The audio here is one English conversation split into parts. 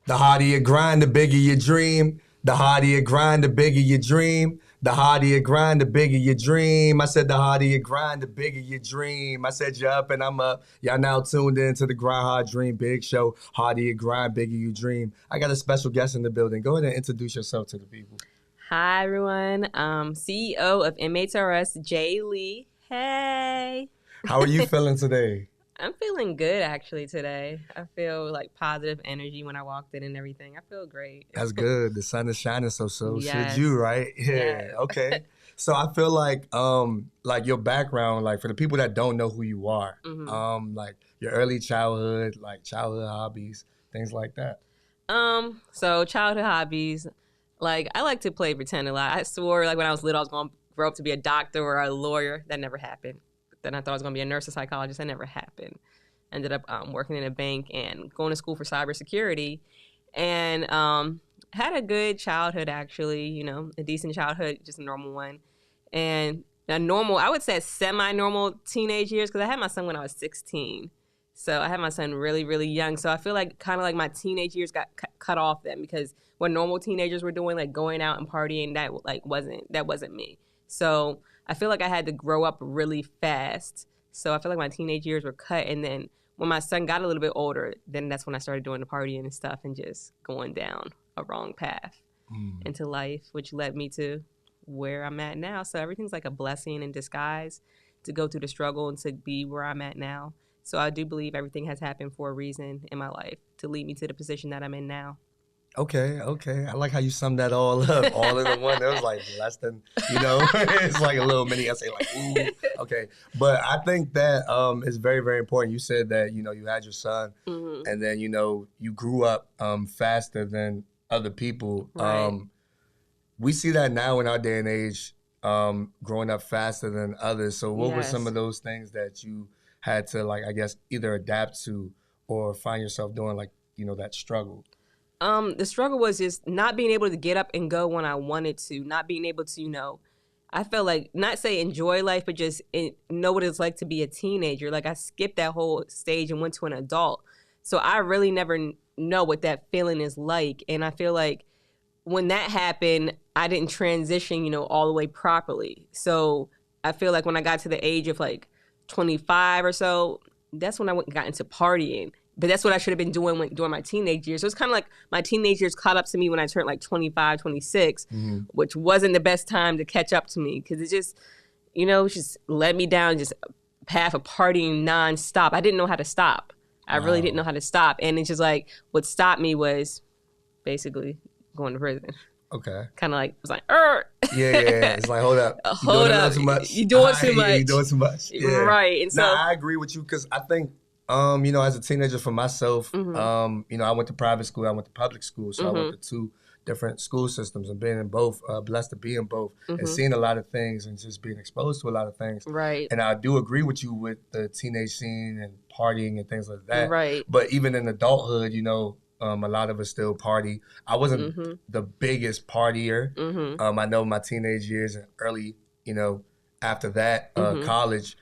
The harder you grind, the bigger your dream. The harder you grind, the bigger your dream. The harder you grind, the bigger your dream. I said the harder you grind, the bigger your dream. I said you're up and I'm up. Y'all now tuned in to the Grind Hard Dream Big Show. Harder you grind, bigger you dream. I got a special guest in the building. Go ahead and introduce yourself to the people. Hi, everyone. CEO of MHRS, Jay Lee. Hey. How are you feeling today? I'm feeling good, actually, today. I feel like positive energy when I walked in and everything. I feel great. That's good. The sun is shining, so Yes. should you, right? Yeah. Yes. Okay. So I feel like your background, like for the people that don't know who you are, like your early childhood, like childhood hobbies, things like that. So childhood hobbies, like I like to play pretend a lot. I swore like when I was little I was going to grow up to be a doctor or a lawyer. That never happened. Then I thought I was going to be a nurse or psychologist. That never happened. Ended up working in a bank and going to school for cybersecurity, and had a good childhood, actually, you know, a decent childhood, just a normal one. And a normal, I would say semi-normal teenage years, because I had my son when I was 16. So I had my son really, really young. So I feel like kind of like my teenage years got cut off then, because what normal teenagers were doing, like going out and partying, that wasn't me. So I feel like I had to grow up really fast. So I feel like my teenage years were cut. And then when my son got a little bit older, then that's when I started doing the partying and stuff and just going down a wrong path into life, which led me to where I'm at now. So everything's like a blessing in disguise to go through the struggle and to be where I'm at now. So I do believe everything has happened for a reason in my life to lead me to the position that I'm in now. Okay. I like how you summed that all up, all in the one. That was like less than, it's like a little mini essay, like, ooh, okay. But I think that is very, very important. You said that, you had your son, and then, you grew up faster than other people. Right. We see that now in our day and age, growing up faster than others. So what were some of those things that you had to, like, I guess, either adapt to or find yourself doing, like, that struggle? The struggle was just not being able to get up and go when I wanted to, not being able to, I felt like, not say enjoy life, but just know what it's like to be a teenager. Like I skipped that whole stage and went to an adult. So I really never know what that feeling is like. And I feel like when that happened, I didn't transition, all the way properly. So I feel like when I got to the age of like 25 or so, that's when I got into partying. But that's what I should have been doing during my teenage years. So it's kind of like my teenage years caught up to me when I turned like 25, 26, which wasn't the best time to catch up to me, because it just, just let me down, just a path of partying nonstop. I didn't know how to stop. I really didn't know how to stop. And it's just like what stopped me was basically going to prison. Okay. Kind of like, it was like, Yeah. It's like, hold up. Hold up. Too much. You're doing too much. You're doing too much. Yeah. Right. And so I agree with you, because I think, as a teenager for myself, I went to private school, I went to public school. So I went to two different school systems, and being in both, blessed to be in both, and seeing a lot of things and just being exposed to a lot of things. Right. And I do agree with you with the teenage scene and partying and things like that. Right. But even in adulthood, a lot of us still party. I wasn't the biggest partier. I know my teenage years and early, after that, college,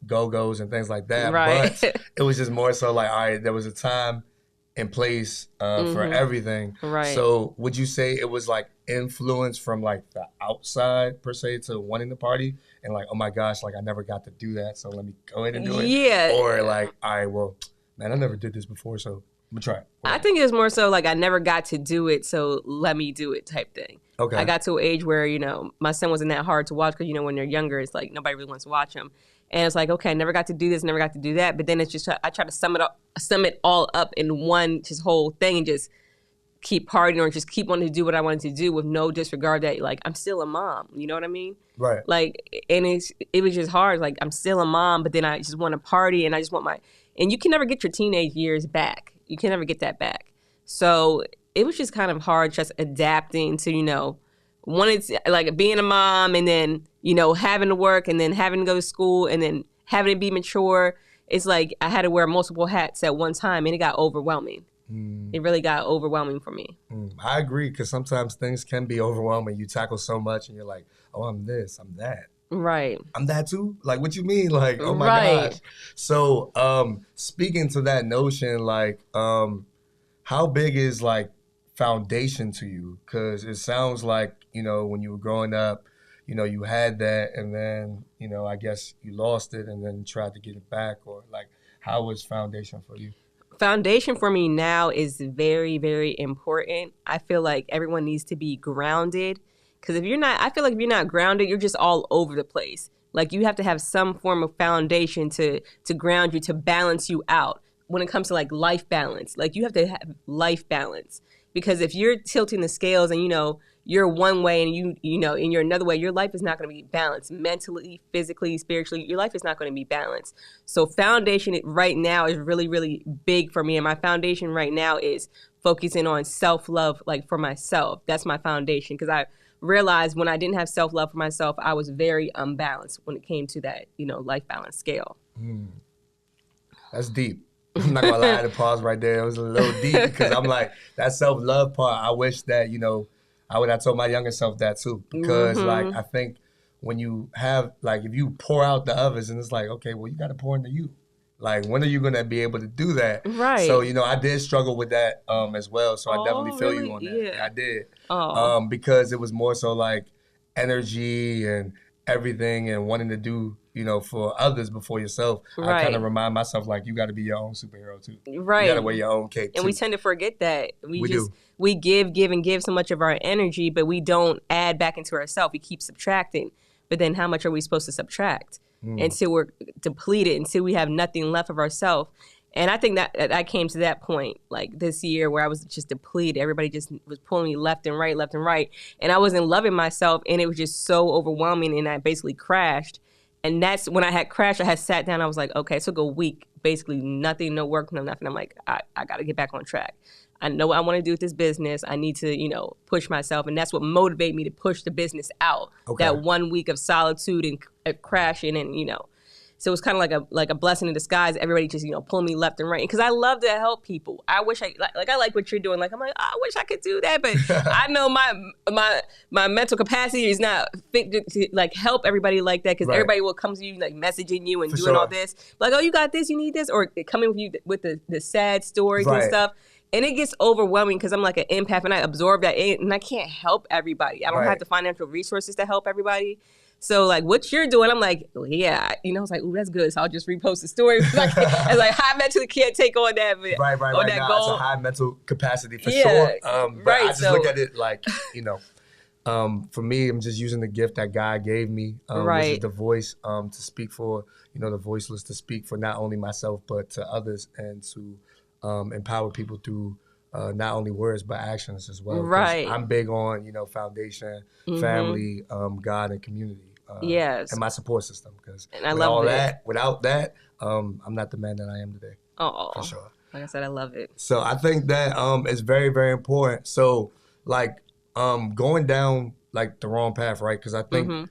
go-go's and things like that. Right. But it was just more so like, all right, there was a time and place for everything. Right. So would you say it was like influence from like the outside per se to wanting to party and like, oh my gosh, like I never got to do that, so let me go ahead and do it? Yeah. Or like, all right, well, man, I never did this before, so I'm gonna try it. I think it was more so like I never got to do it, so let me do it type thing. Okay. I got to an age where, my son wasn't that hard to watch, because, when they're younger, it's like nobody really wants to watch him. And it's like, okay, I never got to do this, never got to do that. But then it's just, I try to sum it all up in one just whole thing and just keep partying or just keep wanting to do what I wanted to do with no disregard that, like, I'm still a mom. You know what I mean? Right. Like, and it was just hard. Like, I'm still a mom, but then I just want to party and I just want and you can never get your teenage years back. You can never get that back. So it was just kind of hard just adapting to, wanting to, like, being a mom and then, having to work and then having to go to school and then having to be mature. It's like I had to wear multiple hats at one time and it got overwhelming. It really got overwhelming for me. I agree, because sometimes things can be overwhelming. You tackle so much and you're like, oh, I'm this, I'm that. Right. I'm that too? Like, what you mean? Like, oh my gosh. So, speaking to that notion, like, how big is, like, foundation to you? Because it sounds like, when you were growing up, you had that and then, I guess you lost it and then tried to get it back, or like, how was foundation for you? Foundation for me now is very, very important. I feel like everyone needs to be grounded, because I feel like if you're not grounded, you're just all over the place. Like, you have to have some form of foundation to ground you, to balance you out when it comes to, like, life balance. Like, you have to have life balance, because if you're tilting the scales and, you're one way and and you're another way, your life is not going to be balanced mentally, physically, spiritually. Your life is not going to be balanced. So foundation right now is really, really big for me. And my foundation right now is focusing on self-love, like, for myself. That's my foundation, because I realized when I didn't have self-love for myself, I was very unbalanced when it came to that, life balance scale. That's deep. I'm not gonna lie, I had to pause right there. It was a little deep, because I'm like, that self-love part, I wish that, I would have told my younger self that too, because like, I think when you have, like, if you pour out the others and it's like, okay, well, you got to pour into you. Like, when are you going to be able to do that? Right. So, I did struggle with that as well. So I definitely feel you on that. Yeah. I did. Because it was more so like energy and everything and wanting to do, for others before yourself. Right. I kind of remind myself, like, you got to be your own superhero too. Right. You got to wear your own cape too. And we tend to forget that. We do. We give and give so much of our energy, but we don't add back into ourselves. We keep subtracting. But then how much are we supposed to subtract? Until we're depleted, until we have nothing left of ourselves. And I think that I came to that point, like, this year, where I was just depleted. Everybody just was pulling me left and right. And I wasn't loving myself, and it was just so overwhelming, and I basically crashed. And that's when I had crashed. I had sat down. I was like, okay, it took a week, basically nothing, no work, no nothing. I'm like, I got to get back on track. I know what I want to do with this business. I need to, push myself. And that's what motivated me to push the business out. Okay. That 1 week of solitude and crashing and, So it was kind of like a blessing in disguise. Everybody just, pulling me left and right. Because I love to help people. I wish I like what you're doing. Like, I'm like, oh, I wish I could do that. But I know my mental capacity is not fit to like help everybody like that. Because everybody will come to you like messaging you and doing all this. Like, oh, you got this, you need this. Or coming with you with the sad stories and stuff. And it gets overwhelming because I'm like an empath and I absorb that and I can't help everybody. I don't have the financial resources to help everybody. So like what you're doing, I'm like, well, yeah, I was like, ooh, that's good. So I'll just repost the story. It's like I mentally can't take on that. Right. That goal. It's a high mental capacity for sure. But I just look at it like, for me, I'm just using the gift that God gave me, which is the voice to speak for, the voiceless, to speak for not only myself, but to others and to empower people through not only words, but actions as well. Right. I'm big on, foundation, family, God, and community. Yes. And my support system. Because without that, I'm not the man that I am today. Oh, for sure. Like I said, I love it. So I think that is very, very important. So like going down like the wrong path, right? Because I think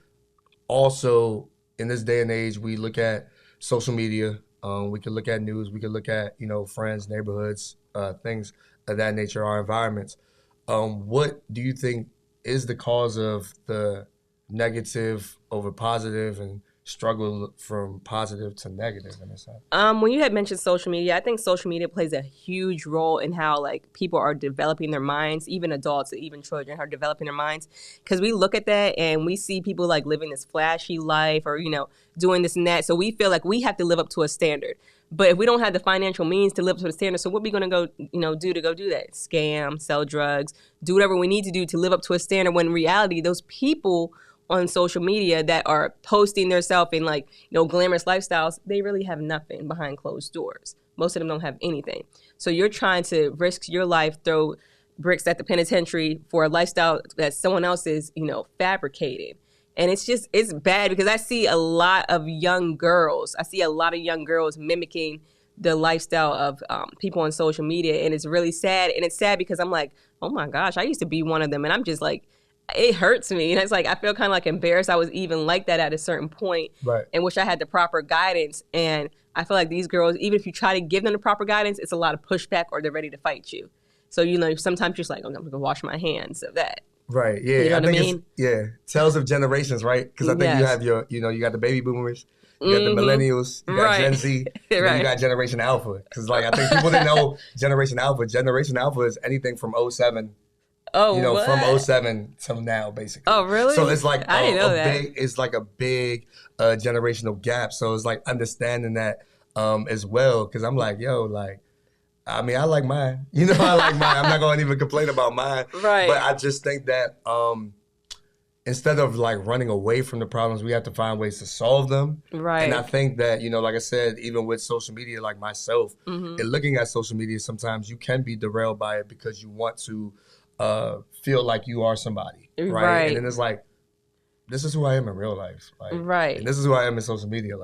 also in this day and age, we look at social media. We can look at news. We can look at, friends, neighborhoods, things of that nature, our environments. What do you think is the cause of the negative over positive and struggle from positive to negative in a sense? When you had mentioned social media, I think social media plays a huge role in how like people are developing their minds, even adults, even children are developing their minds. Because we look at that and we see people like living this flashy life or, doing this and that. So we feel like we have to live up to a standard. But if we don't have the financial means to live up to the standard, so what are we going to go, do to go do that? Scam, sell drugs, do whatever we need to do to live up to a standard when in reality, those people on social media that are posting themselves in like, glamorous lifestyles, they really have nothing behind closed doors. Most of them don't have anything. So you're trying to risk your life, throw bricks at the penitentiary for a lifestyle that someone else is, fabricated. And it's bad because I see a lot of young girls. I see a lot of young girls mimicking the lifestyle of people on social media. And it's really sad. And it's sad because I'm like, oh my gosh, I used to be one of them. And I'm just like, it hurts me. And it's like, I feel kind of like embarrassed I was even like that at a certain point. Right. And wish I had the proper guidance. And I feel like these girls, even if you try to give them the proper guidance, it's a lot of pushback or they're ready to fight you. So, sometimes you're just like, oh, I'm going to wash my hands of that. Right. Yeah. You know what I mean? Tales of generations, right? Because I think you have you got the baby boomers, you got the millennials, you got Gen Z, and then you got Generation Alpha. Because I think people didn't know Generation Alpha. Generation Alpha is anything from 07. What? From 07 to now, basically. Oh, really? So it's like I didn't know that. It's like a big generational gap. So it's like understanding that as well. Because I'm like, I like mine. I like mine. I'm not going to even complain about mine. Right. But I just think that instead of running away from the problems, we have to find ways to solve them. Right. And I think that, like I said, even with social media, like myself, and looking at social media, sometimes you can be derailed by it because you want to feel like you are somebody. Right. And then it's like, this is who I am in real life. Right. And this is who I am in social media.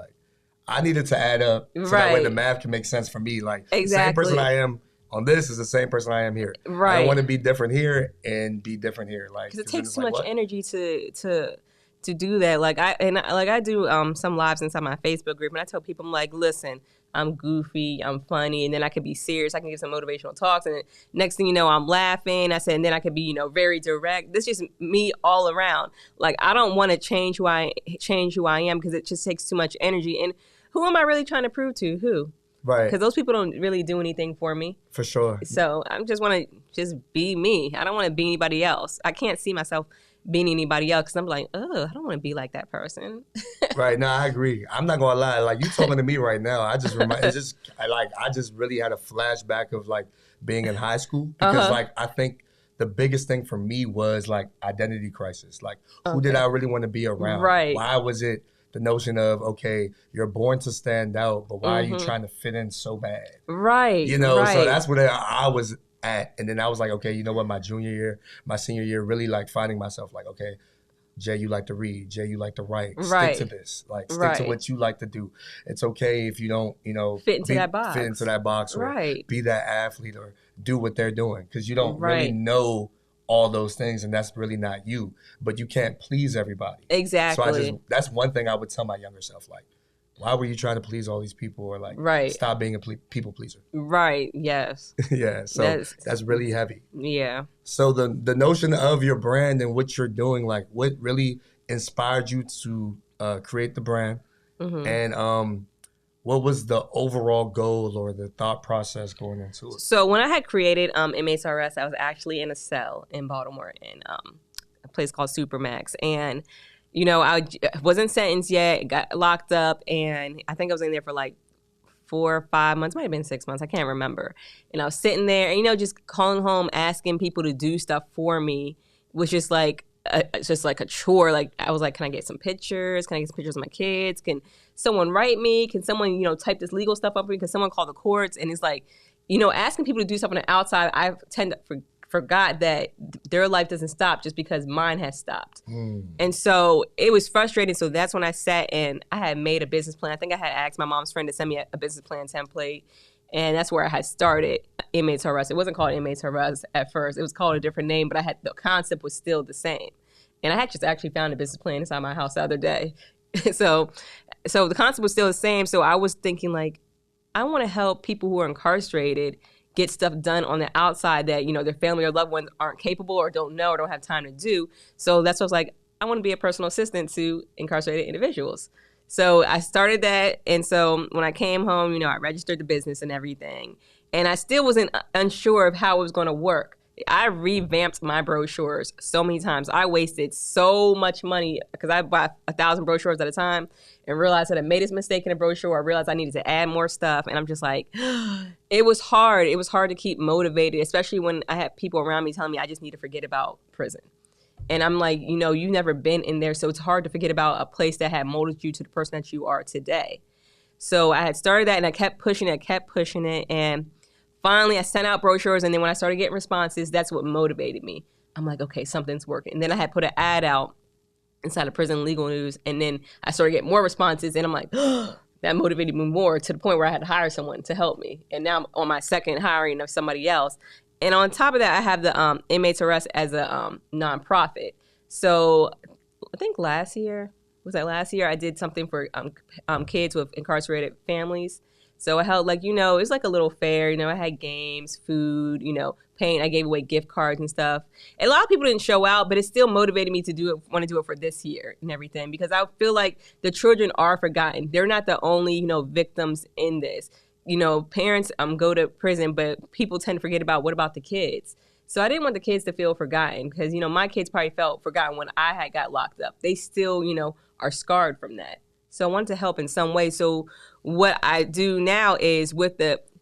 I needed to add up so that way the math can make sense for me. Exactly. The same person I am on this is the same person I am here. Right. I don't want to be different here and be different here. Because it takes too much energy to do that. I do some lives inside my Facebook group, and I tell people, I'm like, listen, I'm goofy, I'm funny, and then I can be serious. I can give some motivational talks, and then next thing you know, I'm laughing. I said, and then I can be, very direct. This is just me all around. I don't want to change who I am because it just takes too much energy. And who am I really trying to prove to? Who? Right. Because those people don't really do anything for me. For sure. So I just want to just be me. I don't want to be anybody else. I can't see myself being anybody else because I'm like, oh, I don't want to be like that person. Right. No, I agree. I'm not gonna lie. You talking to me right now, I just I just really had a flashback of being in high school because I think the biggest thing for me was identity crisis. Who did I really want to be around? Right. Why was it the notion of, okay, you're born to stand out, but why are you trying to fit in so bad? Right. Right. So that's where I was at. And then I was like, okay, you know what? My senior year, really finding myself okay, Jay, you like to read. Jay, you like to write. Right. Stick to this. Stick to what you like to do. It's okay if you don't, fit into that box or right. be that athlete or do what they're doing because you don't really know all those things, and that's really not you. But you can't please everybody. Exactly. So that's one thing I would tell my younger self. Why were you trying to please all these people, or stop being a people pleaser? Right. Yes. Yeah. So that's really heavy. Yeah. So the notion of your brand and what you're doing, what really inspired you to create the brand, and what was the overall goal or the thought process going into it? So when I had created MHRS, I was actually in a cell in Baltimore in a place called Supermax. And, I wasn't sentenced yet, got locked up, and I think I was in there for 4 or 5 months, might have been 6 months, I can't remember. And I was sitting there, and, just calling home, asking people to do stuff for me was just it's just a chore. I was like, can I get some pictures? Can I get some pictures of my kids? Can someone write me? Can someone, type this legal stuff up for me? Can someone call the courts? And it's asking people to do stuff on the outside, I tend to forgot that their life doesn't stop just because mine has stopped. And so it was frustrating. So that's when I sat and I had made a business plan. I think I had asked my mom's friend to send me a business plan template. And that's where I had started Inmates Harass. It wasn't called Inmates Harass at first. It was called a different name, but the concept was still the same. And I had just actually found a business plan inside my house the other day. So the concept was still the same. So I was thinking I want to help people who are incarcerated get stuff done on the outside that, their family or loved ones aren't capable or don't know or don't have time to do. So that's what I was like, I want to be a personal assistant to incarcerated individuals. So I started that. And so when I came home, I registered the business and everything. And I still wasn't unsure of how it was going to work. I revamped my brochures so many times. I wasted so much money because I bought 1,000 brochures at a time and realized that I made this mistake in a brochure. I realized I needed to add more stuff. And I'm just like, it was hard. It was hard to keep motivated, especially when I had people around me telling me I just need to forget about prison. And I'm like, you've never been in there. So it's hard to forget about a place that had molded you to the person that you are today. So I had started that and I kept pushing it. And finally I sent out brochures, and then when I started getting responses, that's what motivated me. I'm like, okay, something's working. And then I had put an ad out inside of Prison Legal News, and then I started getting more responses, and I'm like, that motivated me more to the point where I had to hire someone to help me. And now I'm on my second hiring of somebody else. And on top of that, I have the Inmates Arrest as a nonprofit. So I think last year, I did something for kids with incarcerated families. So I held it's like a little fair, I had games, food, paint. I gave away gift cards and stuff. And a lot of people didn't show out, but it still motivated me to want to do it for this year and everything, because I feel like the children are forgotten. They're not the only, victims in this. Parents go to prison, but people tend to forget about what about the kids. So I didn't want the kids to feel forgotten, because, my kids probably felt forgotten when I had got locked up. They still, are scarred from that. So I wanted to help in some way. So what I do now is with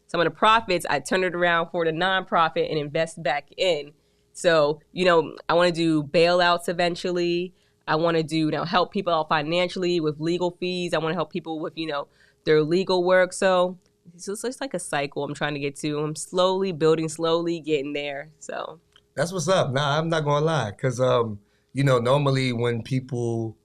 some of the profits, I turn it around for the nonprofit and invest back in. So, I want to do bailouts eventually. I want to do, help people out financially with legal fees. I want to help people with, their legal work. So it's like a cycle I'm trying to get to. I'm slowly building, slowly getting there. So That's what's up. Nah, I'm not gonna lie, because normally when people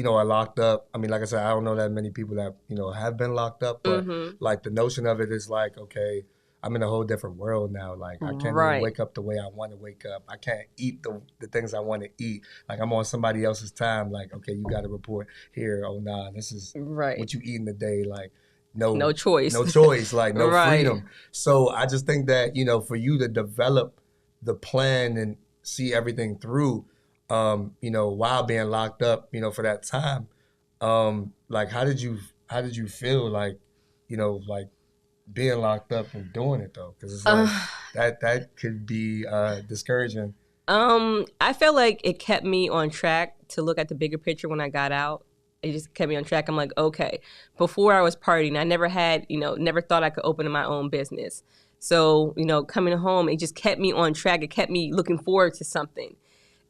are locked up. I mean, like I said, I don't know that many people that have been locked up, but like the notion of it is like, okay, I'm in a whole different world now. Like I can't even wake up the way I want to wake up. I can't eat the things I want to eat. Like I'm on somebody else's time. Like, okay, you got to report here. Oh nah, this is what you eat in the day. Like no choice, like no freedom. So I just think that for you to develop the plan and see everything through, while being locked up, for that time, like how did you feel like, like being locked up and doing it though? Because it's like that could be discouraging. I felt like it kept me on track to look at the bigger picture when I got out. It just kept me on track. I'm like, okay, before I was partying, I never had, never thought I could open my own business. So, coming home, it just kept me on track. It kept me looking forward to something.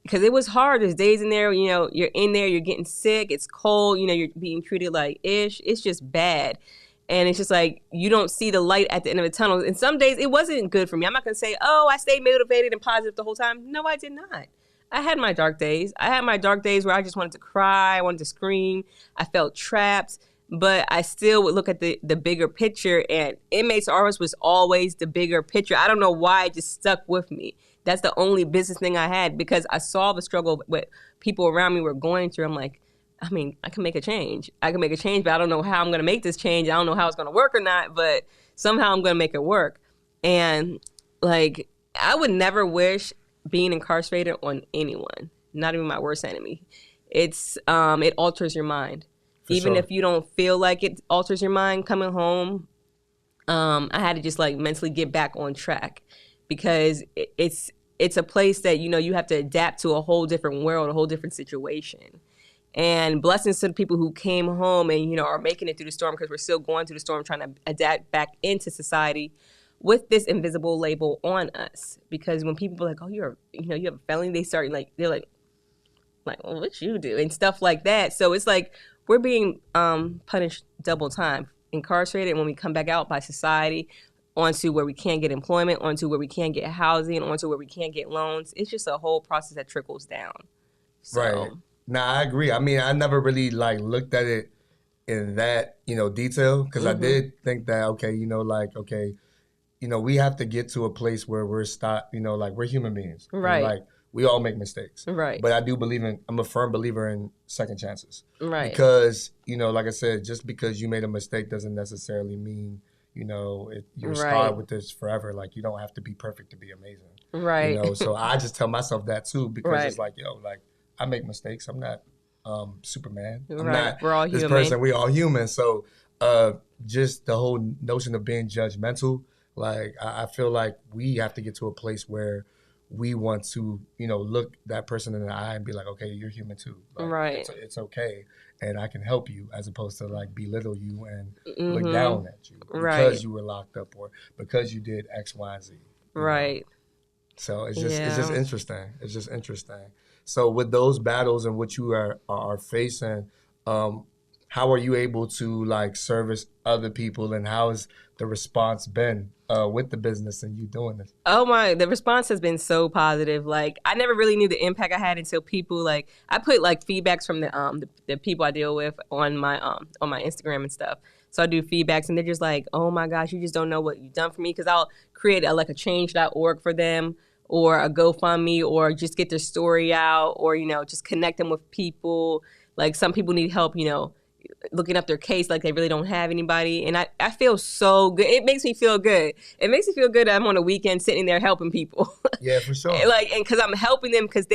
Because it was hard. There's days in there, you're in there, you're getting sick, it's cold, you're being treated like ish. It's just bad. And it's just like, you don't see the light at the end of the tunnel. And some days it wasn't good for me. I'm not going to say, oh, I stayed motivated and positive the whole time. No, I did not. I had my dark days. I had my dark days where I just wanted to cry. I wanted to scream. I felt trapped. But I still would look at the bigger picture. And Inmates Arrest was always the bigger picture. I don't know why it just stuck with me. That's the only business thing I had, because I saw the struggle what people around me were going through. I'm like, I mean, I can make a change. I can make a change, but I don't know how I'm going to make this change. I don't know how it's going to work or not, but somehow I'm going to make it work. And like, I would never wish being incarcerated on anyone, not even my worst enemy. It alters your mind. Even if you don't feel like it alters your mind coming home, I had to just like mentally get back on track, because it's a place that, you have to adapt to a whole different world, a whole different situation. And blessings to the people who came home and, are making it through the storm, because we're still going through the storm, trying to adapt back into society with this invisible label on us. Because when people are like, oh, you have a felony, they're like, well, what you do? And stuff like that. So it's like, we're being punished double time, incarcerated, and when we come back out by society, onto where we can't get employment, onto where we can't get housing, onto where we can't get loans. It's just a whole process that trickles down. So. Right. Nah, I agree. I mean, I never really looked at it in that, detail, because I did think that, okay, we have to get to a place where we're we're human beings. Right. And, we all make mistakes. Right. But I do I'm a firm believer in second chances. Right. Because, like I said, just because you made a mistake doesn't necessarily mean, you're scarred with this forever. Like, you don't have to be perfect to be amazing. Right. So I just tell myself that too, because it's like, I make mistakes. I'm not Superman. I'm not We're all human. This person. We all human. So just the whole notion of being judgmental, like I feel like we have to get to a place where we want to, look that person in the eye and be like, okay, you're human too. Like, right. It's okay. And I can help you, as opposed to belittle you and look down at you because you were locked up or because you did X, Y, and Z. Right. So it's just interesting. It's just interesting. So with those battles and what you are facing, how are you able to like service other people, and how has the response been with the business and you doing this? Oh my, the response has been so positive. Like I never really knew the impact I had until people like I put like feedbacks from the people I deal with on my Instagram and stuff. So I do feedbacks and they're just like, "Oh my gosh, you just don't know what you've done for me," cuz I'll create like a change.org for them or a GoFundMe or just get their story out or just connect them with people. Like some people need help, looking up their case like they really don't have anybody, and I feel so good. It makes me feel good. It makes me feel good that I'm on a weekend sitting there helping people. Yeah, for sure. And because I'm helping them, because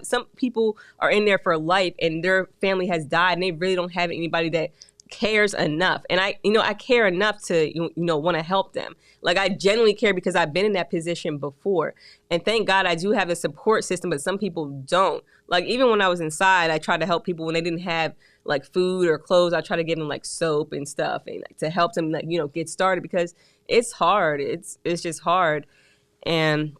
some people are in there for life and their family has died and they really don't have anybody that cares enough, and I care enough to want to help them. Like I genuinely care because I've been in that position before, and thank God I do have a support system, but some people don't. Like even when I was inside, I tried to help people when they didn't have like food or clothes. I try to give them like soap and stuff, and like, to help them get started, because it's hard. It's just hard, and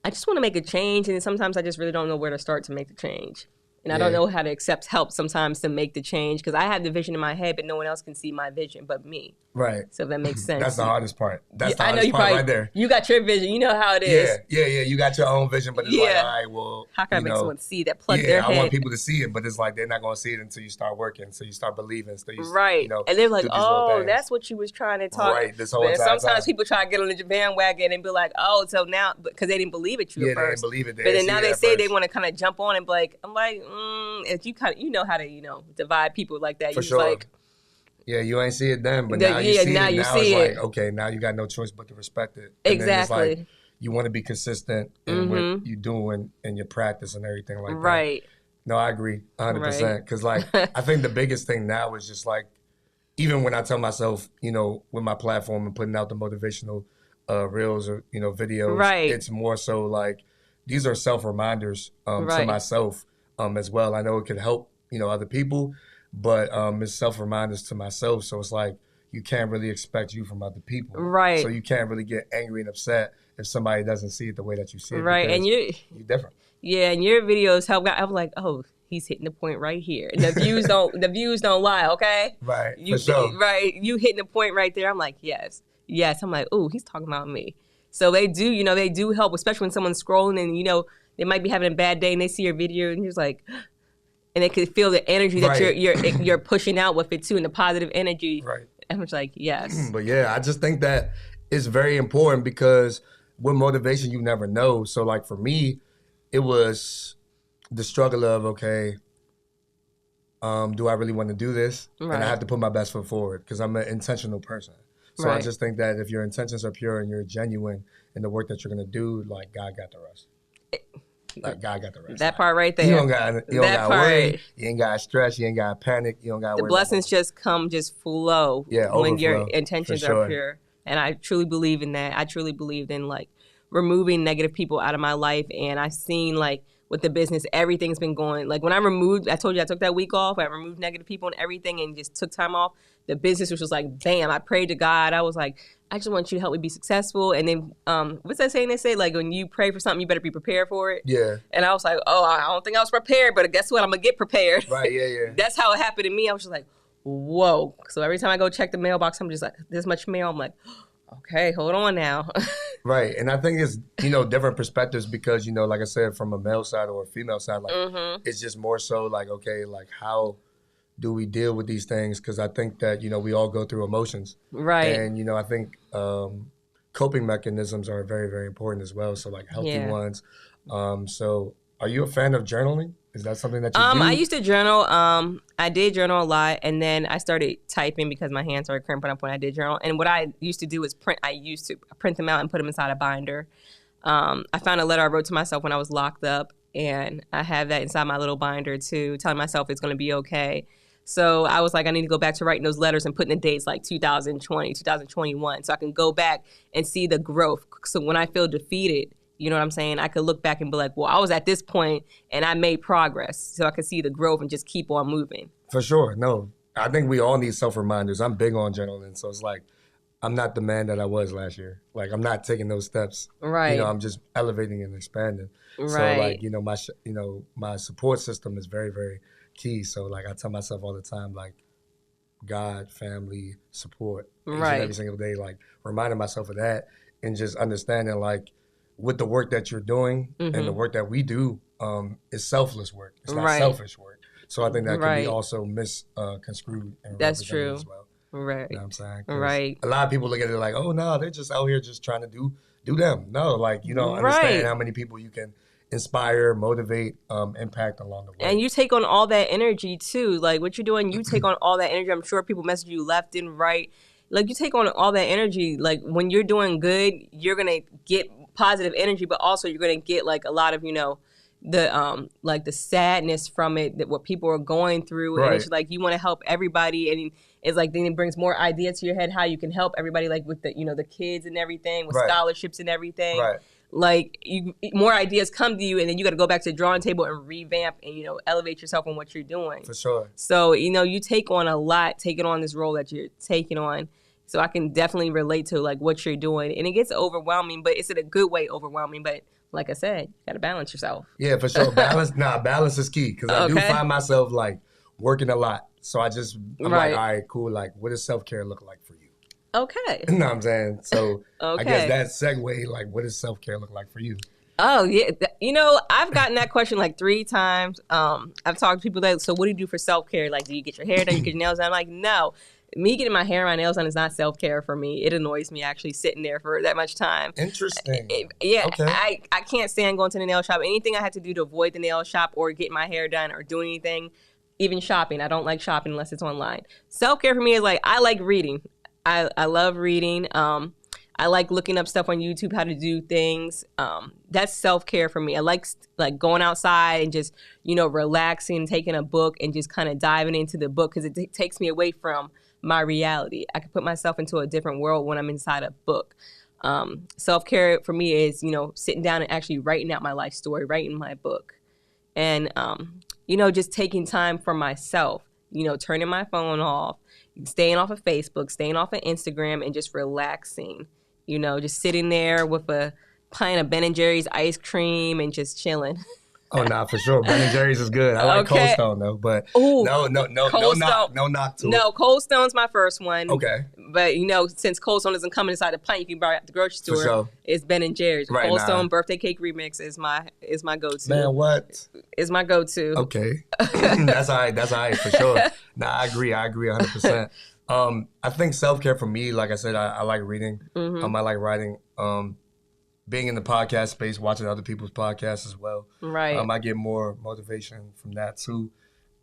I just want to make a change, and sometimes I just really don't know where to start to make the change. And I don't know how to accept help sometimes to make the change, because I have the vision in my head, but no one else can see my vision but me. Right. So if that makes sense. That's the hardest part. That's the I know hardest you part probably, right there. You got your vision. You know how it is. Yeah. You got your own vision, but it's like, all right, well, how can I make someone see that? Plug their head. I want people to see it, but it's like they're not going to see it until you start working, until you start believing. So you, right. And they're like, oh, that's what you was trying to talk. Right. This whole time. Sometimes people try to get on the bandwagon and be like, oh, so now, because they didn't believe it at first. They didn't believe it. But then now they say they want to kind of jump on and be like, I'm like, if you kind of, how to, divide people like that. For sure. Like, yeah, you ain't see it then, but now you see it. Now it's like, okay, now you got no choice but to respect it. And exactly. Then it's like, you want to be consistent in what you doing and your practice and everything like that. Right. No, I agree 100%. Because like, I think the biggest thing now is just like, even when I tell myself, with my platform and putting out the motivational reels or, videos, right. It's more so like, these are self-reminders to myself as well. I know it could help, other people, but it's self-reminders to myself. So it's like, you can't really expect you from other people. Right. So you can't really get angry and upset if somebody doesn't see it the way that you see it. Right. And you're different. Yeah, and your videos help. I'm like, oh, he's hitting the point right here. And the views don't lie, okay? Right. For sure. Right. You hitting the point right there. I'm like, yes. I'm like, oh, he's talking about me. So they do, they do help, especially when someone's scrolling and, they might be having a bad day and they see your video and you're just like, and they can feel the energy that you're pushing out with it too, and the positive energy. Right. And I'm just like, yes. But yeah, I just think that it's very important, because with motivation, you never know. So like for me, it was the struggle of, okay, do I really want to do this? Right. And I have to put my best foot forward, because I'm an intentional person. So I just think that if your intentions are pure and you're genuine in the work that you're going to do, like God got the rest. Like God got the rest. That part right there. You don't got to worry. You ain't got to stress. You ain't got to panic. You don't got to worry. The blessings just flow when your intentions are pure. And I truly believe in that. I truly believed in like removing negative people out of my life. And I've seen like with the business, everything's been going. Like when I told you I took that week off. I removed negative people and everything and just took time off. The business was just like, bam, I prayed to God. I was like, I just want you to help me be successful. And then what's that saying they say? Like when you pray for something, you better be prepared for it. Yeah. And I was like, oh, I don't think I was prepared, but guess what? I'm going to get prepared. Right, yeah. That's how it happened to me. I was just like, whoa. So every time I go check the mailbox, I'm just like, this much mail. I'm like, okay, hold on now. Right. And I think it's, different perspectives because, like I said, from a male side or a female side, like it's just more so like, okay, like how do we deal with these things? Because I think that, we all go through emotions. Right. And, I think coping mechanisms are very, very important as well. So like healthy ones. So are you a fan of journaling? Is that something that you do? I used to journal. I did journal a lot, and then I started typing because my hands started cramping up when I did journal. And what I used to do was print. I used to print them out and put them inside a binder. I found a letter I wrote to myself when I was locked up, and I have that inside my little binder too, telling myself it's going to be okay. So I was like, I need to go back to writing those letters and putting the dates like 2020, 2021, so I can go back and see the growth. So when I feel defeated, you know what I'm saying? I could look back and be like, well, I was at this point and I made progress. So I could see the growth and just keep on moving. For sure. No, I think we all need self-reminders. I'm big on journaling. So it's like, I'm not the man that I was last year. Like, I'm not taking those steps. Right. I'm just elevating and expanding. Right. So like, my support system is very, very key. So like, I tell myself all the time, like, God, family, support each and Right. every single day. Like reminding myself of that and just understanding like with the work that you're doing and the work that we do, it's selfless work. It's not Right. selfish work. So I think that could be Right. also misconstrued and That's represented true. as well. Right. You know what I'm saying? 'Cause Right. a lot of people look at it like, oh no, they're just out here just trying to do them. No, like you don't Right. understand how many people you can inspire, motivate, impact along the way. And you take on all that energy too. Like what you're doing, you take on all that energy. I'm sure people message you left and right. Like you take on all that energy. Like when you're doing good, you're gonna get positive energy, but also you're gonna get like a lot of, the like the sadness from it, that what people are going through. And it's Right. like you want to help everybody, and it's like then it brings more ideas to your head how you can help everybody, like with the the kids and everything, with Right. scholarships and everything. Right. Like more ideas come to you, and then you got to go back to the drawing table and revamp and elevate yourself on what you're doing. For sure. So you take on a lot, taking on this role that you're taking on. So I can definitely relate to like what you're doing, and it gets overwhelming, but it's in a good way overwhelming. But like I said, you got to balance yourself. Yeah, for sure. Balance is key because I do Okay. find myself like working a lot. So I'm Right. like, all right, cool. Like, what does self-care look like for you? Okay. You know what I'm saying? So I Okay. guess that segue, like, what does self-care look like for you? Oh yeah, I've gotten that question like 3 times. I've talked to people that. So what do you do for self care? Like, do you get your hair done? You get your nails done? I'm like, no. Me getting my hair and my nails done is not self care for me. It annoys me actually sitting there for that much time. Interesting. Yeah, Okay. I can't stand going to the nail shop. Anything I have to do to avoid the nail shop or get my hair done or do anything, even shopping. I don't like shopping unless it's online. Self care for me is like I like reading. I love reading. I like looking up stuff on YouTube, how to do things. That's self-care for me. I like going outside and just, relaxing, taking a book and just kind of diving into the book because it takes me away from my reality. I can put myself into a different world when I'm inside a book. Self-care for me is, sitting down and actually writing out my life story, writing my book. And, just taking time for myself, turning my phone off, staying off of Facebook, staying off of Instagram, and just relaxing. Just sitting there with a pint of Ben & Jerry's ice cream and just chilling. Oh, nah, for sure. Ben & Jerry's is good. I like Cold Okay. Stone, though. But Ooh, no Cold knock to it. No, Cold Stone's my first one. Okay. But, since Cold Stone doesn't come inside a pint you can buy at the grocery store, sure. it's Ben & Jerry's. Right, Cold nah. Stone Birthday Cake Remix is my go-to. Man, what? Is my go-to. Okay. That's all right, for sure. Nah, I agree 100%. I think self-care for me, like I said, I like reading. I like writing. Being in the podcast space, watching other people's podcasts as well. Right. I get more motivation from that too.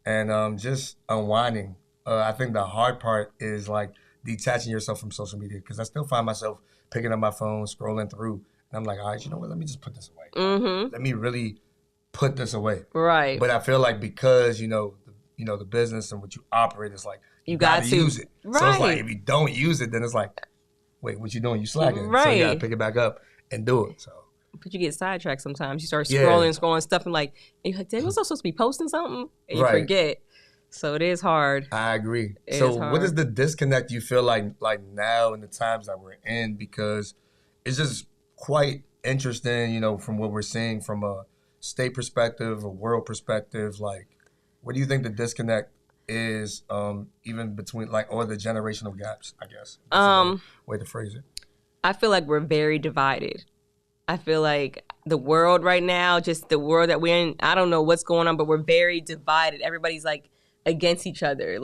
And just unwinding. I think the hard part is like detaching yourself from social media because I still find myself picking up my phone, scrolling through. And I'm like, all right, you know what? Let me just put this away. Mm-hmm. Let me really put this away. Right. But I feel like because, the business and what you operate is like, You got gotta to. use it. So it's like, Right. if you don't use it, then it's like, wait, what you doing? You slacking. So Right. you gotta pick it back up and do it. So But you get sidetracked sometimes. You start Yeah. scrolling stuff and like, and you're like, damn, was I supposed to be posting something? And you Right. forget. So it is hard. I agree. It So is hard. what is the disconnect you feel like now in the times that we're in? Because it's just quite interesting, from what we're seeing from a state perspective, a world perspective. Like, what do you think the disconnect is, even between or the generational gaps, I guess? That's a way to phrase it. I feel like we're very divided. I feel like the world right now, just the world that we're in, I don't know what's going on, but we're very divided. Everybody's like against each other,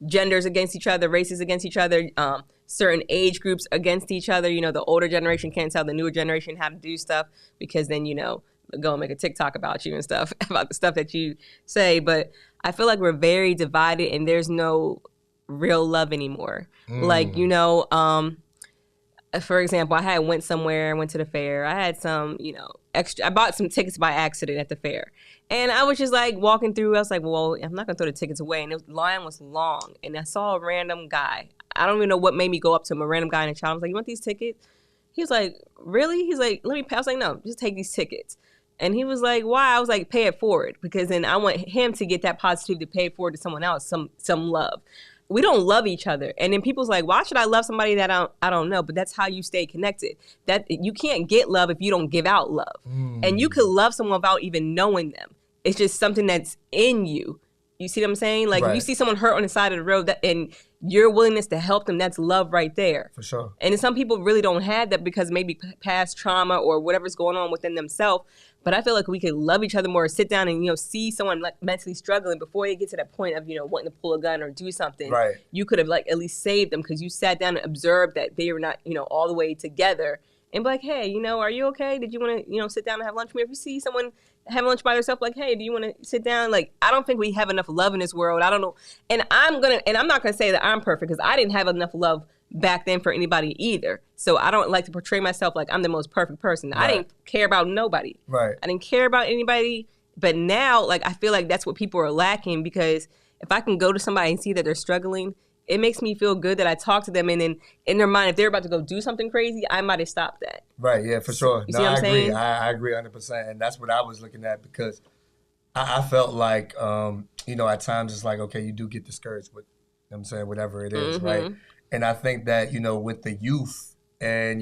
genders against each other, races against each other, certain age groups against each other. The older generation can't tell the newer generation how to do stuff because then, they'll go and make a TikTok about you and stuff, about the stuff that you say. But I feel like we're very divided and there's no real love anymore. For example, I went somewhere, went to the fair. I had some, extra. I bought some tickets by accident at the fair. And I was just like walking through. I was like, well, I'm not going to throw the tickets away. And the line was long. And I saw a random guy. I don't even know what made me go up to him, a random guy in a child. I was like, you want these tickets? He was like, really? He's like, let me pay. I was like, no, just take these tickets. And he was like, why? I was like, pay it forward. Because then I want him to get that positivity to pay it forward to someone else, some love. We don't love each other. And then people's like, why should I love somebody that I don't know? But that's how you stay connected. That you can't get love if you don't give out love. And you could love someone without even knowing them. It's just something that's in you. You see what I'm saying? Like, if you Right. see someone hurt on the side of the road and your willingness to help them, that's love right there. For sure. And some people really don't have that because maybe past trauma or whatever's going on within themselves. But I feel like we could love each other more, sit down and, see someone like mentally struggling before they get to that point of, wanting to pull a gun or do something. Right. You could have like at least saved them because you sat down and observed that they were not, all the way together. And be like, hey, are you okay? Did you want to, sit down and have lunch with me? If you see someone having lunch by themselves, like, hey, do you want to sit down? Like, I don't think we have enough love in this world. I don't know. And I'm not going to say that I'm perfect because I didn't have enough love back then for anybody either. So I don't like to portray myself like I'm the most perfect person. Right. I didn't care about nobody. Right. I didn't care about anybody. But now, like, I feel like that's what people are lacking because if I can go to somebody and see that they're struggling, it makes me feel good that I talk to them, and then in their mind, if they're about to go do something crazy, I might have stopped that. Right, yeah, for sure. You see what I'm I agree. saying? I agree 100%. And that's what I was looking at because I felt like, at times it's like, okay, you do get discouraged with, I'm saying, whatever it is, right? And I think that, with the youth and,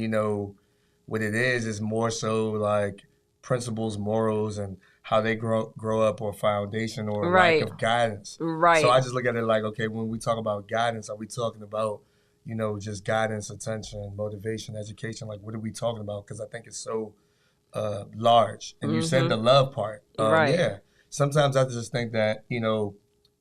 what it is more so like principles, morals, and how they grow up or foundation or Right. lack of guidance. Right. So I just look at it like, okay, when we talk about guidance, are we talking about, just guidance, attention, motivation, education? Like, what are we talking about? Because I think it's so large. And you said the love part. Right. Yeah. Sometimes I just think that,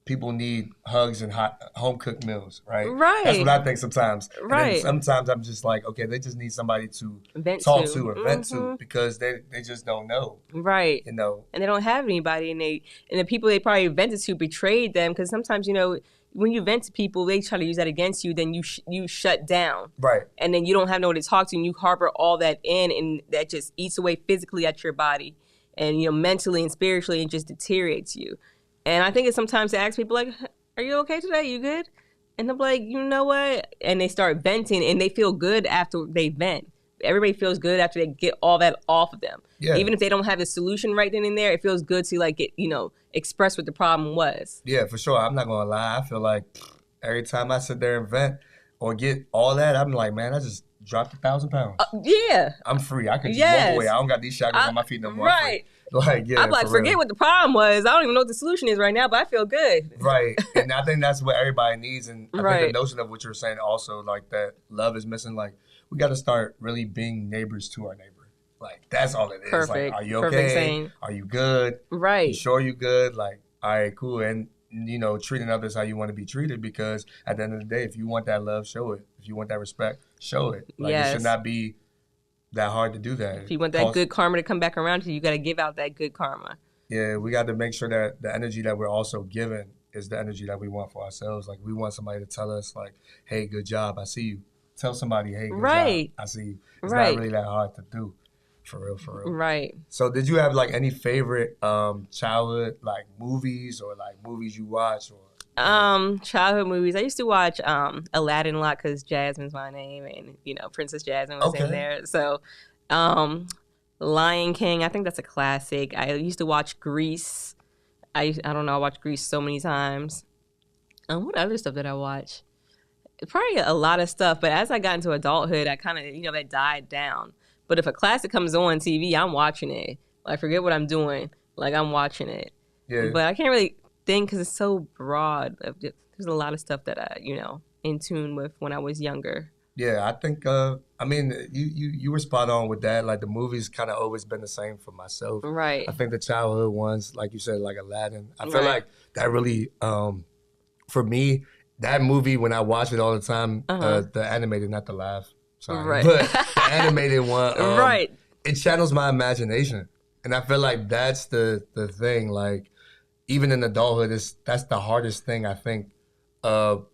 people need hugs and hot home cooked meals, right? Right. That's what I think sometimes. Right. And then sometimes I'm just like, okay, they just need somebody to Vent talk to. to or vent to because they just don't know, Right. And they don't have anybody, and the people they probably vented to betrayed them because sometimes when you vent to people, they try to use that against you. Then you shut down, Right. and then you don't have no one to talk to, and you harbor all that in, and that just eats away physically at your body, and mentally and spiritually, and just deteriorates you. And I think it's sometimes to ask people like, "Are you okay today? You good?" And they're like, "You know what?" And they start venting, and they feel good after they vent. Everybody feels good after they get all that off of them. Yeah. Even if they don't have the solution right then and there, it feels good to like get, express what the problem was. Yeah, for sure. I'm not gonna lie. I feel like every time I sit there and vent or get all that, I'm like, man, I just dropped 1,000 pounds. Yeah. I'm free. I can just Yes. walk away. I don't got these shackles on my feet no more. I'm free. Right. Like, yeah, I'm like, for forget real. what the problem was. I don't even know what the solution is right now, but I feel good. Right. And I think that's what everybody needs. And I think Right. the notion of what you're saying also, like that love is missing. Like, we got to start really being neighbors to our neighbor. Like, that's all it is. Perfect. Like, are you Perfect okay? saying. Are you good? You Right. sure you good? Like, all right, cool. And, treating others how you want to be treated because at the end of the day, if you want that love, show it. If you want that respect, show it. Like, Yes. it should not be that hard to do that. If you want that good karma to come back around to you, you got to give out that good karma. Yeah, we got to make sure that the energy that we're also given is the energy that we want for ourselves. Like, we want somebody to tell us, like, hey, good job, I see you. Tell somebody, hey, good Right. job, I see you. It's Right. not really that hard to do, for real, for real. Right. So did you have, like, any favorite childhood, like, movies or, like, movies you watch? Or Childhood movies. I used to watch Aladdin a lot because Jasmine's my name, and Princess Jasmine was Okay. in there. So, Lion King. I think that's a classic. I used to watch Grease. I don't know. I watched Grease so many times. What other stuff did I watch? Probably a lot of stuff. But as I got into adulthood, I kind of that died down. But if a classic comes on TV, I'm watching it. Like, forget what I'm doing. Like, I'm watching it. Yeah. But I can't really think because it's so broad. There's a lot of stuff that I, in tune with when I was younger. Yeah, I think, you were spot on with that. Like, the movies kind of always been the same for myself. Right. I think the childhood ones, like you said, like Aladdin, I feel Right. like that really, for me, that movie, when I watch it all the time, the animated, not the live, sorry, Right. but the animated one, Right. it channels my imagination. And I feel like that's the thing. Like, even in adulthood, that's the hardest thing I think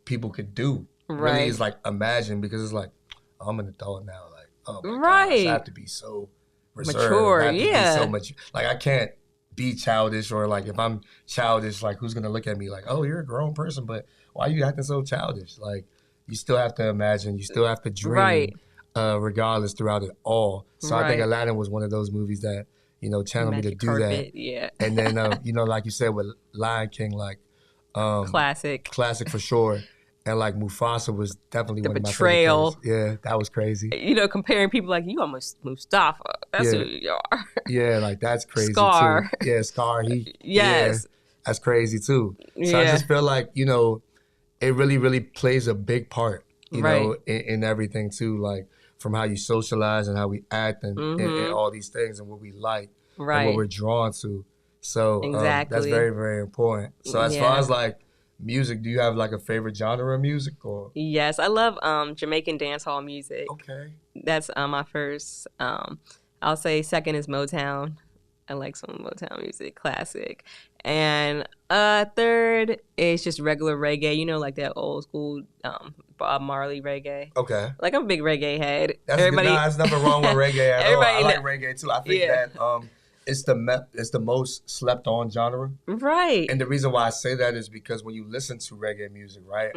people could do. Really Right. is like imagine, because it's like, I'm an adult now. Like, oh my Right. gosh, I have to be so reserved. Mature, I have to be yeah. so much, like, I can't be childish, or like if I'm childish, like, who's gonna look at me like, oh, you're a grown person, but why are you acting so childish? Like, you still have to imagine, you still have to dream, Right. Regardless throughout it all. So I think Right. Aladdin was one of those movies that channeled me to Magic do carpet, yeah. that. And then like you said with Lion King, like Classic. classic for sure. And like Mufasa was definitely The one of my betrayal. favorite characters. Yeah, that was crazy. Comparing people like, you almost Mustafa. That's Yeah. who you are. Yeah, like that's crazy Scar. too. Yeah, Scar. He Yes. Yeah. That's crazy too. So I Yeah. just feel like, you know, it really, really plays a big part, you Right. know, in everything too. Like from how you socialize and how we act and all these things and what we like and what Right. we're drawn to. So that's Exactly. very, very important. So as far Yeah. as like music, do you have like a favorite genre of music or? Yes, I love Jamaican dancehall music. Okay. That's my first. I'll say second is Motown. I like some Motown music, classic. And third is just regular reggae. You know, like that old school Bob Marley reggae. Okay. Like I'm a big reggae head. That's good. Nah, there's nothing wrong with reggae at all. I like reggae too. I think that it's the most slept on genre. Right. And the reason why I say that is because when you listen to reggae music, right,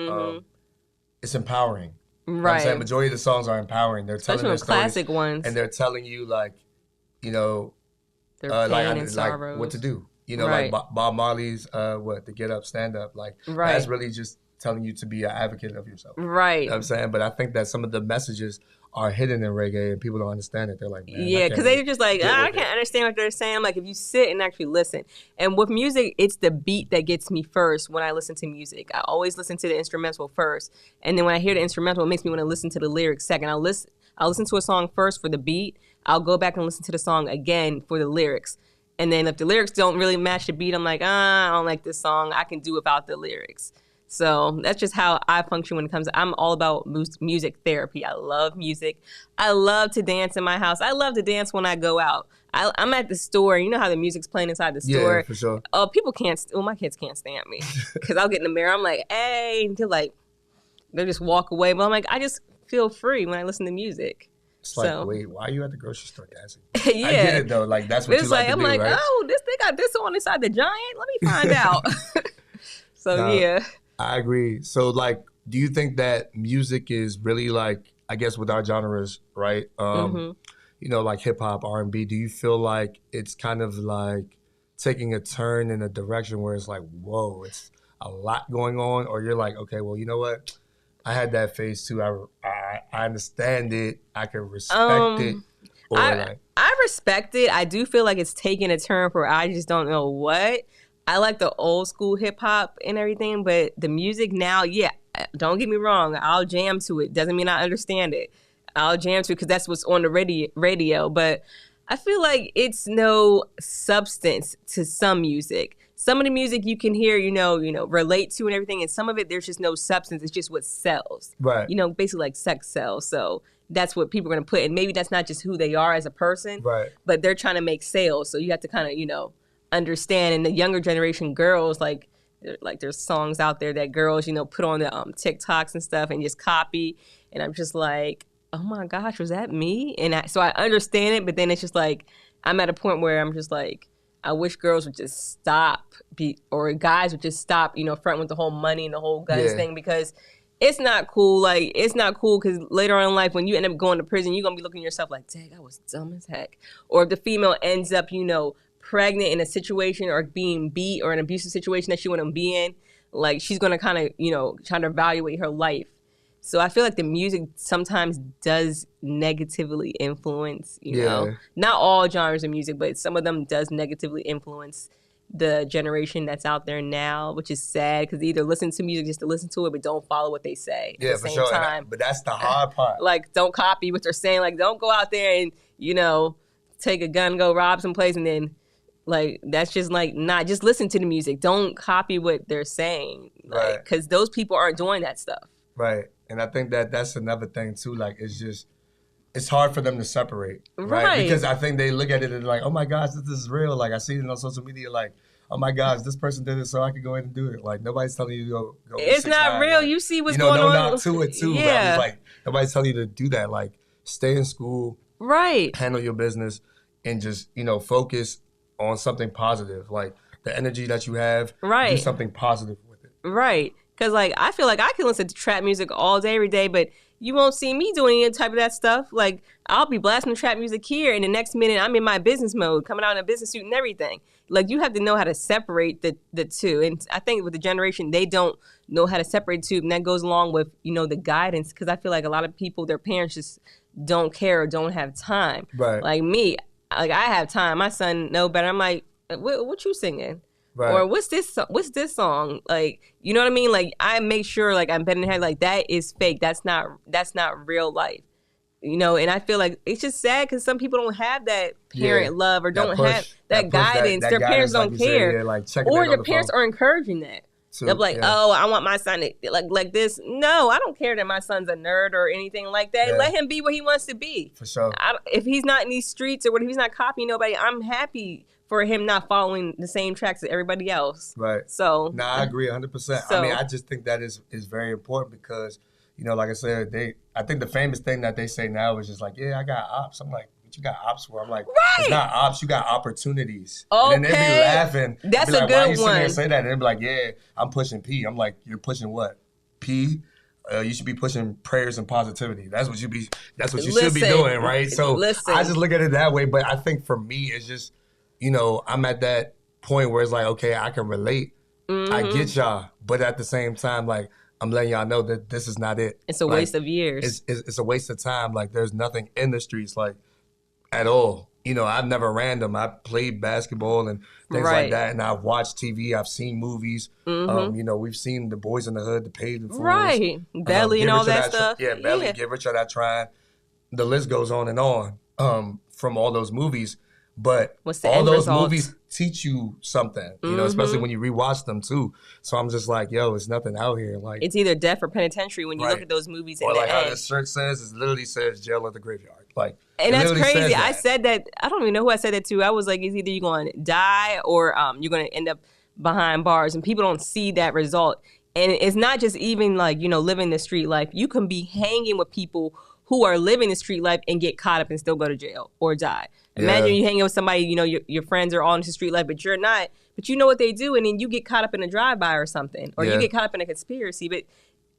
it's empowering. You know what I'm saying? Majority of the songs are empowering. They're telling their classic stories, ones, and they're telling you like, you know, their pain and sorrows, like what to do. You know, like Bob Marley's the Get Up, Stand Up. Like that's really just telling you to be an advocate of yourself. Right. You know what I'm saying? But I think that some of the messages are hidden in reggae and people don't understand it. They're like, man, yeah, because they're just like, I can't understand what they're saying. I'm like, if you sit and actually listen. And with music, it's the beat that gets me first when I listen to music. I always listen to the instrumental first. And then when I hear the instrumental, it makes me want to listen to the lyrics second. I'll listen to a song first for the beat. I'll go back and listen to the song again for the lyrics. And then if the lyrics don't really match the beat, I'm like, I don't like this song. I can do without the lyrics. So that's just how I function when it comes to, I'm all about music therapy. I love music. I love to dance in my house. I love to dance when I go out. I'm at the store. You know how the music's playing inside the store? Yeah, for sure. Oh, people can't, my kids can't stand me. Because I'll get in the mirror. I'm like, hey, until like, they'll just walk away. But I'm like, I just feel free when I listen to music. It's like, wait, why are you at the grocery store dancing? Yeah. I get it though. Like that's what you like to do, right? I'm like, oh, they got this on inside the Giant. Let me find out. So yeah. I agree. So like, do you think that music is really like, I guess with our genres, right? You know, like hip hop, R&B. Do you feel like it's kind of like taking a turn in a direction where it's like, whoa, it's a lot going on, or you're like, okay, well, you know what? I had that phase too. I understand it. I can respect it. Or I respect it. I do feel like it's taking a turn for I just don't know what. I like the old school hip hop and everything, but the music now, yeah, don't get me wrong. I'll jam to it. Doesn't mean I understand it. I'll jam to it because that's what's on the radio. But I feel like it's no substance to some music. Some of the music you can hear, you know, relate to and everything, and some of it there's just no substance. It's just what sells. Right. You know, basically like sex sells. So that's what people are going to put. And maybe that's not just who they are as a person, right? But they're trying to make sales. So you have to kind of, you know, understand. And the younger generation girls, like there's songs out there that girls, you know, put on the TikToks and stuff and just copy. And I'm just like, oh my gosh, was that me? And so I understand it, but then it's just like I'm at a point where I'm just like, I wish girls would just stop, or guys would just stop, you know, fronting with the whole money and the whole guns thing, because it's not cool. Like, it's not cool because later on in life, when you end up going to prison, you're going to be looking at yourself like, dang, I was dumb as heck. Or if the female ends up, you know, pregnant in a situation or being beat or an abusive situation that she wouldn't be in, like, she's going to kind of, you know, trying to evaluate her life. So I feel like the music sometimes does negatively influence, you know, not all genres of music, but some of them does negatively influence the generation that's out there now, which is sad because they either listen to music just to listen to it, but don't follow what they say at the same time. But that's the hard part. Like, don't copy what they're saying. Like, don't go out there and, you know, take a gun, go rob some place, and then, like, that's just, like, not. Just listen to the music. Don't copy what they're saying. Like, because those people aren't doing that stuff. Right. And I think that that's another thing, too. Like, it's hard for them to separate. Right. Because I think they look at it and like, oh, my gosh, this is real. Like, I see it on social media, like, oh, my gosh, this person did it, so I could go ahead and do it. Like, nobody's telling you to go It's not real. Like, you see what's going on. You know, no knock to it, too. Yeah. Like, nobody's telling you to do that. Like, stay in school. Right. Handle your business and just, you know, focus on something positive. Like, the energy that you have, do something positive with it. Right. Because, like, I feel like I can listen to trap music all day, every day, but you won't see me doing any type of that stuff. Like, I'll be blasting the trap music here, and the next minute I'm in my business mode, coming out in a business suit and everything. Like, you have to know how to separate the two. And I think with the generation, they don't know how to separate the two, and that goes along with, you know, the guidance. Because I feel like a lot of people, their parents just don't care or don't have time. Right. Like me, like, I have time. My son know better. I'm like, what you singing? Right. Or what's this song? Like, you know what I mean? Like, I make sure like I'm betting head like that is fake. That's not real life. You know, and I feel like it's just sad because some people don't have that parent love or don't have that guidance. Their parents don't care. Like or their parents are encouraging that. They're like, oh, I want my son to like this. No, I don't care that my son's a nerd or anything like that. Let him be what he wants to be. For sure. If he's not in these streets or if he's not copying nobody, I'm happy for him not following the same tracks as everybody else. Right. So. No, I agree 100%. I mean, I just think that is very important because, you know, like I said, I think the famous thing that they say now is just like, yeah, I got ops. I'm like, what you got ops for? I'm like, it's not ops, you got opportunities. Okay. And then they be laughing. That's be like, a good why you sitting one. there and say that? And they be like, yeah, I'm pushing P. I'm like, you're pushing what? P? You should be pushing prayers and positivity. That's what you should be doing, right? So I just look at it that way. But I think for me, it's just, you know, I'm at that point where it's like, okay, I can relate. I get y'all. But at the same time, like, I'm letting y'all know that this is not it. It's a waste of years. It's a waste of time. Like, there's nothing in the streets, like, at all. You know, I've never ran them. I played basketball and things like that, and I've watched TV. I've seen movies. You know, we've seen The Boys in the Hood, The Paid in Fools. Right. Belly and all that stuff. Belly, Get Rich or Die Trying. The list goes on and on from all those movies. But all those movies teach you something, you know, especially when you rewatch them too. So I'm just like, yo, it's nothing out here. Like, it's either death or penitentiary when you look at those movies. Or like how this shirt says, it literally says jail at the graveyard. Like, and that's crazy. I said that. I don't even know who I said that to. I was like, it's either you're going to die or you're going to end up behind bars, and people don't see that result. And it's not just even like, you know, living the street life. You can be hanging with people who are living the street life and get caught up and still go to jail or die. Imagine you hanging with somebody, you know, your friends are all into street life, but you're not. But you know what they do, and then you get caught up in a drive-by or something, or you get caught up in a conspiracy. But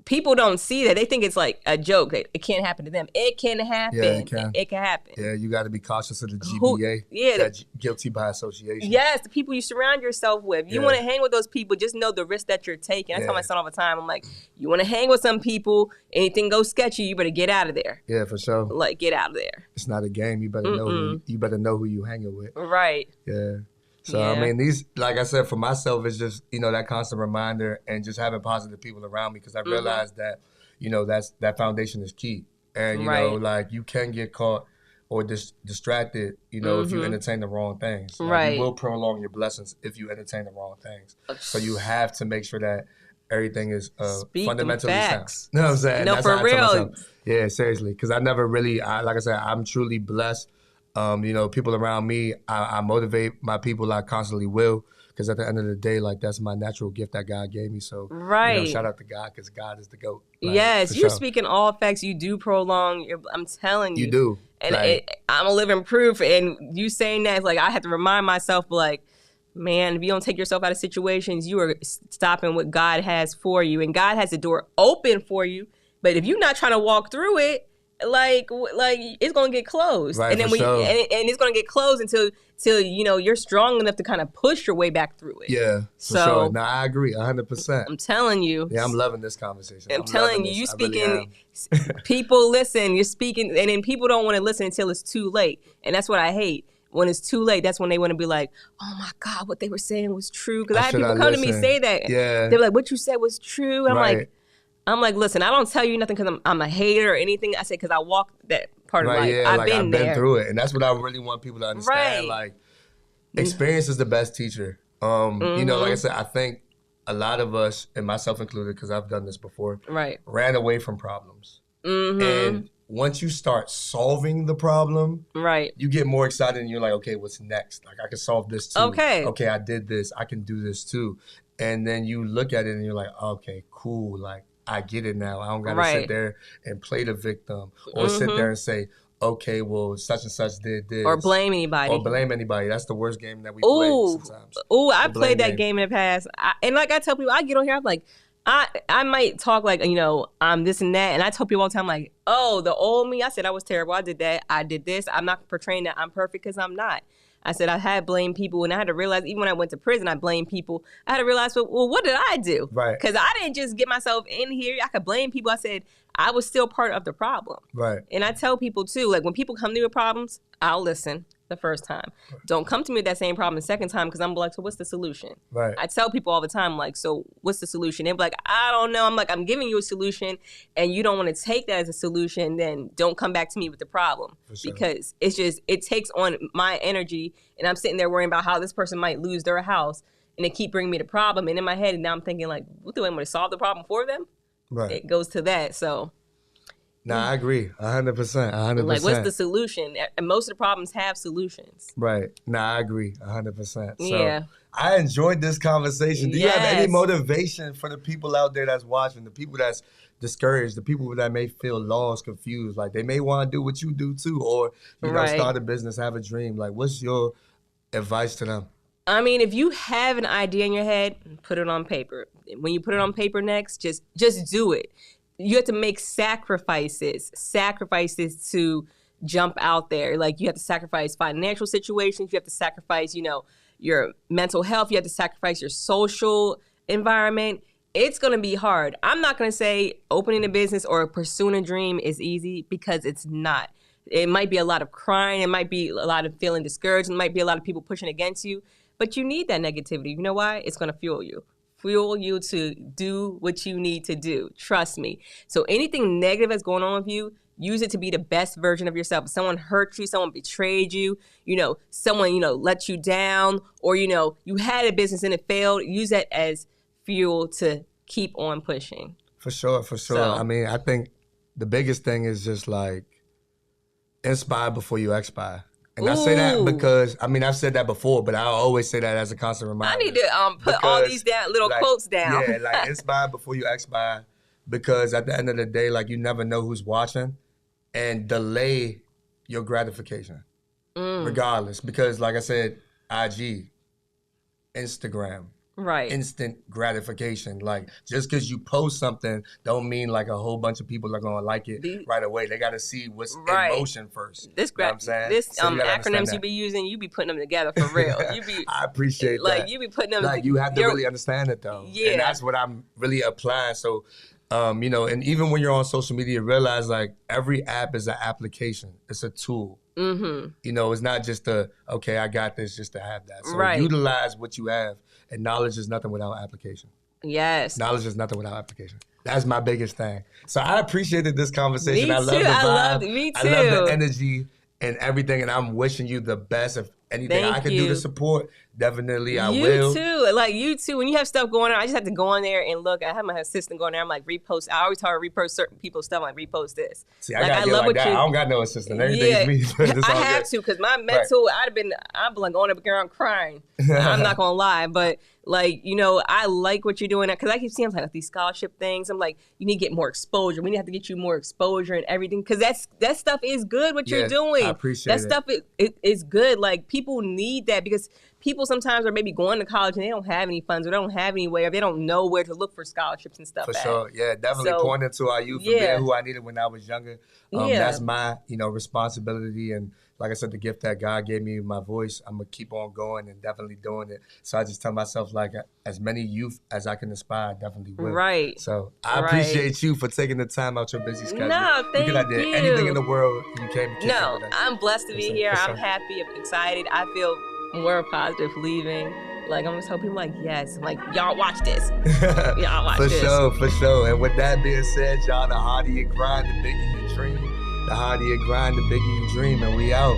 people don't see that. They think it's like a joke. It can't happen to them. It can happen. Yeah, it can. It can happen. Yeah, you got to be cautious of the GBA. That guilty by association. Yes, the people you surround yourself with. You want to hang with those people, just know the risk that you're taking. I tell my son all the time, I'm like, you want to hang with some people, anything goes sketchy, you better get out of there. Yeah, for sure. Like, get out of there. It's not a game. You better know who you hanging with. Right. Yeah. So, I mean, these, like I said, for myself, it's just, you know, that constant reminder and just having positive people around me because I realized that, you know, that foundation is key. And, you know, like, you can get caught or distracted, you know, if you entertain the wrong things. Like, you will prolong your blessings if you entertain the wrong things. So you have to make sure that everything is fundamentally sound. You know what I'm saying? No, for real. Yeah, seriously. Because I never really, like I said, I'm truly blessed. You know, people around me, I motivate my people. I constantly will, because at the end of the day, like, that's my natural gift that God gave me. So, you know, shout out to God, because God is the GOAT. Like, yes, you're speaking all facts. You do prolong. I'm telling you. You do. And I'm a living proof. And you saying that, like, I have to remind myself, like, man, if you don't take yourself out of situations, you are stopping what God has for you. And God has the door open for you. But if you're not trying to walk through it, like it's gonna get closed, and then and it's gonna get closed until you know you're strong enough to kind of push your way back through it. Yeah, for sure. No, I agree 100%. I'm telling you. Yeah, I'm loving this conversation. I'm telling you, you speaking. People listen. You're speaking, and then people don't want to listen until it's too late, and that's what I hate. When it's too late, that's when they want to be like, "Oh my God, what they were saying was true." Because I had people come to me say that. Yeah, they're like, "What you said was true." And I'm like, listen, I don't tell you nothing because I'm a hater or anything. I say because I walk that part of life. I've been through it. And that's what I really want people to understand. Like, experience is the best teacher. You know, like I said, I think a lot of us, and myself included, because I've done this before, ran away from problems. And once you start solving the problem, you get more excited and you're like, okay, what's next? Like, I can solve this too. Okay, I did this. I can do this too. And then you look at it and you're like, okay, cool. Like, I get it now. I don't got to sit there and play the victim or sit there and say, okay, well, such and such did this. Or blame anybody. That's the worst game that we play sometimes. I played that game in the past. And like I tell people, I get on here, I'm like, I might talk like, you know, I'm this and that. And I tell people all the time, like, oh, the old me, I said I was terrible. I did that. I did this. I'm not portraying that I'm perfect because I'm not. I said I had blamed people, and I had to realize, even when I went to prison, I blamed people. I had to realize, well, what did I do? Right. Because I didn't just get myself in here. I could blame people. I said I was still part of the problem. Right. And I tell people, too, like, when people come to me with problems, I'll listen. the first time. Don't come to me with that same problem the second time, because I'm like, so what's the solution? Right. I tell people all the time, like, so what's the solution? They're like, I don't know. I'm like, I'm giving you a solution and you don't want to take that as a solution, then don't come back to me with the problem. Sure. Because it's just, it takes on my energy, and I'm sitting there worrying about how this person might lose their house, and they keep bringing me the problem. And in my head, and now I'm thinking like, what do I want to solve the problem for them? Right. It goes to that. So. Nah, I agree. 100%. 100%. Like, what's the solution? And most of the problems have solutions. Right. Nah, I agree. 100%. So Yeah. I enjoyed this conversation. Do you have any Yes. motivation for the people out there that's watching, the people that's discouraged, the people that may feel lost, confused? Like, they may want to do what you do too, or, you know, Right. start a business, have a dream. Like, what's your advice to them? I mean, if you have an idea in your head, put it on paper. When you put it on paper next, just do it. You have to make sacrifices to jump out there. Like, you have to sacrifice financial situations. You have to sacrifice, you know, your mental health. You have to sacrifice your social environment. It's going to be hard. I'm not going to say opening a business or pursuing a dream is easy, because it's not. It might be a lot of crying. It might be a lot of feeling discouraged. It might be a lot of people pushing against you. But you need that negativity. You know why? It's going to fuel you. Fuel you to do what you need to do. Trust me. So anything negative that's going on with you, use it to be the best version of yourself. If someone hurt you, someone betrayed you, you know, someone, you know, let you down, or, you know, you had a business and it failed, use that as fuel to keep on pushing. For sure, for sure. So- I mean, I think the biggest thing is just like, inspire before you expire. And I say that Ooh. because, I mean, I've said that before, but I always say that as a constant reminder. I need to put all Because, these little like, quotes down. Yeah, like, inspire before you expire, because at the end of the day, like, you never know who's watching, and delay your gratification, regardless. Because, like I said, IG, Instagram, Right. instant gratification. Like, just because you post something don't mean like a whole bunch of people are gonna like it right away. They gotta see what's Right. in motion first. This You know what I'm saying? this So you gotta understand acronyms you that. be using, you be putting them together for real. You be I appreciate like that. you be putting them. Like, you have to you're- really understand it though. Yeah. And that's what I'm really applying. So, you know, and even when you're on social media, realize like every app is an application. It's a tool. Mm-hmm. You know, it's not just okay, I got this just to have that. So Right. utilize what you have. And knowledge is nothing without application. Yes. Knowledge is nothing without application. That's my biggest thing. So I appreciated this conversation. Me I love too. the vibe. I loved it. Me I love too. the energy and everything. And I'm wishing you the best. If anything Thank I can do you. to support, definitely I you will. too. Like, you too. When you have stuff going on, I just have to go on there and look. I have my assistant going there. I'm like, repost. I always tell her repost certain people's stuff. I'm like, repost this. See, I gotta get like that. I don't got no assistant. Everything's me. It's I all have good. to, because my mental, I'd been like going up a girl, I'm crying. I'm not gonna lie, but like, you know, I like what you're doing, because I keep seeing like these scholarship things. I'm like, you need to get more exposure. We need to have to get you more exposure and everything, because that stuff is good. What Yeah, you're doing, I appreciate that stuff. Is good. Like, people need that, because people sometimes are maybe going to college and they don't have any funds, or they don't have any way, or they don't know where to look for scholarships and stuff. For at. sure. Yeah, definitely So, pointing to our youth and yeah. being who I needed when I was younger. Yeah. That's my, you know, responsibility. And like I said, the gift that God gave me, my voice, I'm going to keep on going and definitely doing it. So I just tell myself, like, as many youth as I can inspire, I definitely will. Right. So I Right. appreciate you for taking the time out your busy schedule. No, You could have thank did you. anything in the world, you came to kick No, it with that. I'm blessed to be For here. sure. I'm happy. I'm excited. I feel more positive leaving. Like, I'm just hoping, like, yes. I'm like, y'all watch this. Y'all watch For this. sure, for sure. And with that being said, y'all, the harder you grind, the bigger you dream. The harder you grind, the bigger you dream. And we out.